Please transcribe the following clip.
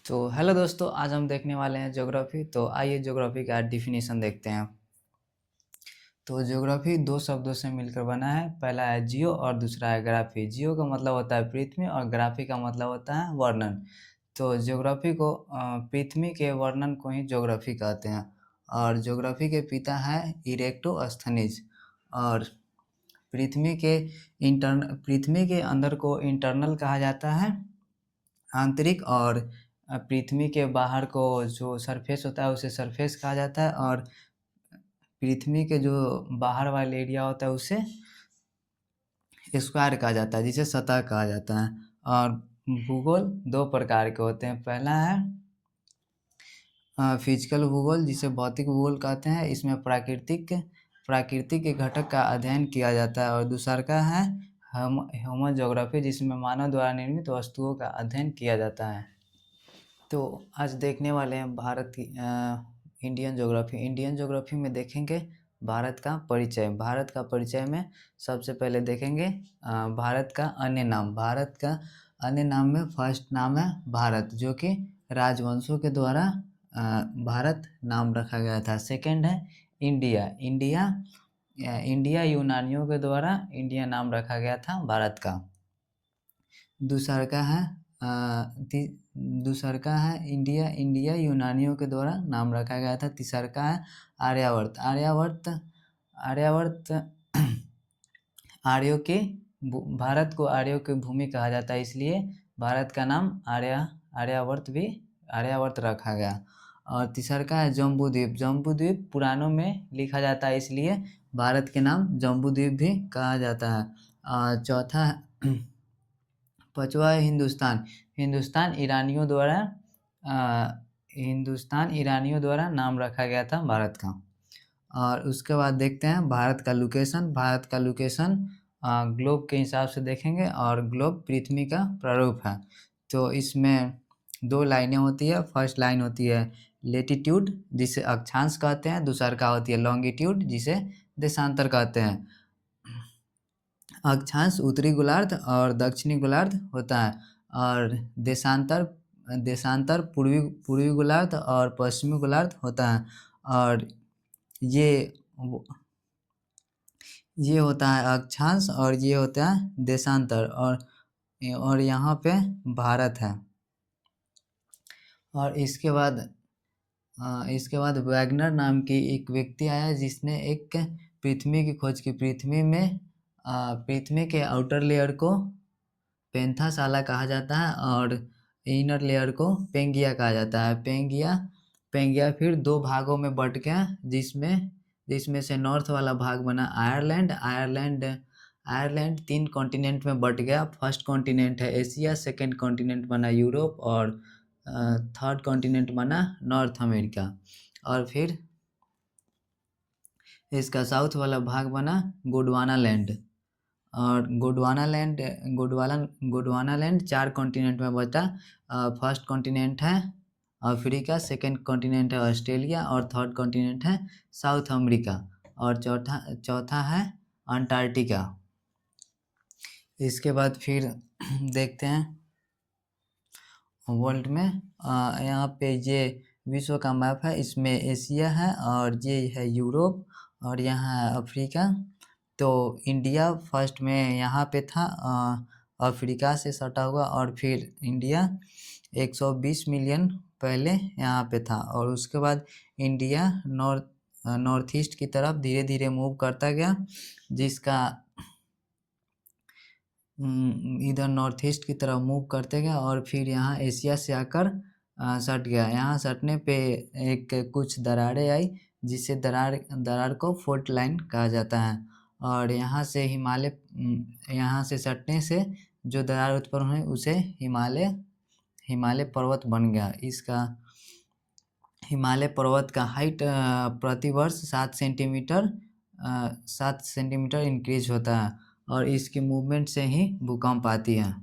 तो हेलो दोस्तों, आज हम देखने वाले हैं ज्योग्राफी। तो आइए ज्योग्राफी का डिफिनीशन देखते हैं। तो ज्योग्राफी दो शब्दों से मिलकर बना है। पहला है जियो और दूसरा है ग्राफी। जियो का मतलब होता है पृथ्वी और ग्राफी का मतलब होता है वर्णन। तो ज्योग्राफी को पृथ्वी के वर्णन को ही ज्योग्राफी कहते हैं। और ज्योग्राफी के पिता है इरेक्टोस्थनीज। और पृथ्वी के अंदर को इंटरनल कहा जाता है, आंतरिक। और पृथ्वी के बाहर को जो सरफेस होता है उसे सरफेस कहा जाता है। और पृथ्वी के जो बाहर वाले एरिया होता है उसे स्क्वायर कहा जाता है, जिसे सतह कहा जाता है। और भूगोल दो प्रकार के होते हैं। पहला है फिजिकल भूगोल, जिसे भौतिक भूगोल कहते हैं। इसमें प्राकृतिक के घटक का अध्ययन किया जाता है। और दूसरा का है ह्यूमन ज्योग्राफी, जिसमें मानव द्वारा निर्मित वस्तुओं का अध्ययन किया जाता है। तो आज देखने वाले हैं भारत की इंडियन ज्योग्राफी। इंडियन ज्योग्राफी में देखेंगे भारत का परिचय। भारत का परिचय में सबसे पहले देखेंगे भारत का अन्य नाम। भारत का अन्य नाम में फर्स्ट नाम है भारत, जो कि राजवंशों के द्वारा भारत नाम रखा गया था। सेकंड है इंडिया। इंडिया यूनानियों के द्वारा इंडिया नाम रखा गया था भारत का। दूसरा का है इंडिया यूनानियों के द्वारा नाम रखा गया था। तीसरा का है आर्यावर्त। आर्यावर्त आर्यों के भारत को आर्यों की भूमि कहा जाता है, इसलिए भारत का नाम आर्यावर्त रखा गया। और तीसरा का है जम्बूद्वीप। जम्बूद्वीप पुराणों में लिखा जाता है, इसलिए भारत के नाम जम्बूद्वीप भी कहा जाता है। चौथा पांचवा है हिंदुस्तान। हिंदुस्तान ईरानियों द्वारा नाम रखा गया था भारत का। और उसके बाद देखते हैं भारत का लोकेशन। भारत का लोकेशन ग्लोब के हिसाब से देखेंगे, और ग्लोब पृथ्वी का प्रारूप है। तो इसमें दो लाइनें होती है। फर्स्ट लाइन होती है लेटीट्यूड, जिसे अक्षांश कहते हैं। दूसरा का होती है लॉन्गिट्यूड, जिसे देशांतर कहते हैं। अक्षांश उत्तरी गोलार्ध और दक्षिणी गोलार्ध होता है, और देशांतर पूर्वी गोलार्ध और पश्चिमी गोलार्ध होता है। और ये होता है अक्षांश, और ये होता है देशांतर। और यहाँ पे भारत है। और इसके बाद वैगनर नाम की एक व्यक्ति आया, जिसने एक पृथ्वी की खोज की। पृथ्वी के आउटर लेयर को पेंथासाला कहा जाता है, और इनर लेयर को पेंगिया कहा जाता है। पेंगिया फिर दो भागों में बट गया, जिसमें से नॉर्थ वाला भाग बना आयरलैंड 3 कॉन्टिनेंट में बट गया। फर्स्ट कॉन्टिनेंट है एशिया, सेकंड कॉन्टिनेंट बना यूरोप, और थर्ड कॉन्टिनेंट बना नॉर्थ अमेरिका। और फिर इसका साउथ वाला भाग बना गोंडवाना लैंड। और गोंडवाना लैंड 4 कॉन्टिनेंट में बटा। फर्स्ट कॉन्टिनेंट है अफ्रीका, सेकंड कॉन्टिनेंट है ऑस्ट्रेलिया, और थर्ड कॉन्टिनेंट है साउथ अमेरिका, और चौथा है अंटार्कटिका। इसके बाद फिर देखते हैं वर्ल्ड में। यहाँ पे ये विश्व का मैप है। इसमें एशिया है, और ये है यूरोप, और यहाँ है अफ्रीका। तो इंडिया फर्स्ट में यहाँ पे था, अफ्रीका से सटा हुआ। और फिर इंडिया 120 मिलियन पहले यहाँ पे था। और उसके बाद इंडिया नॉर्थ ईस्ट की तरफ धीरे धीरे मूव करता गया, जिसका इधर नॉर्थ ईस्ट की तरफ मूव करते गया। और फिर यहाँ एशिया से आकर सट गया। यहाँ सटने पे एक कुछ दरारें आई, जिससे दरार को फोल्ट लाइन कहा जाता है। और यहाँ से सटने से जो दरार उत्पन्न हुई उसे हिमालय पर्वत बन गया। इसका हिमालय पर्वत का हाइट प्रतिवर्ष 7 सेंटीमीटर इंक्रीज होता है, और इसकी मूवमेंट से ही भूकंप आती है।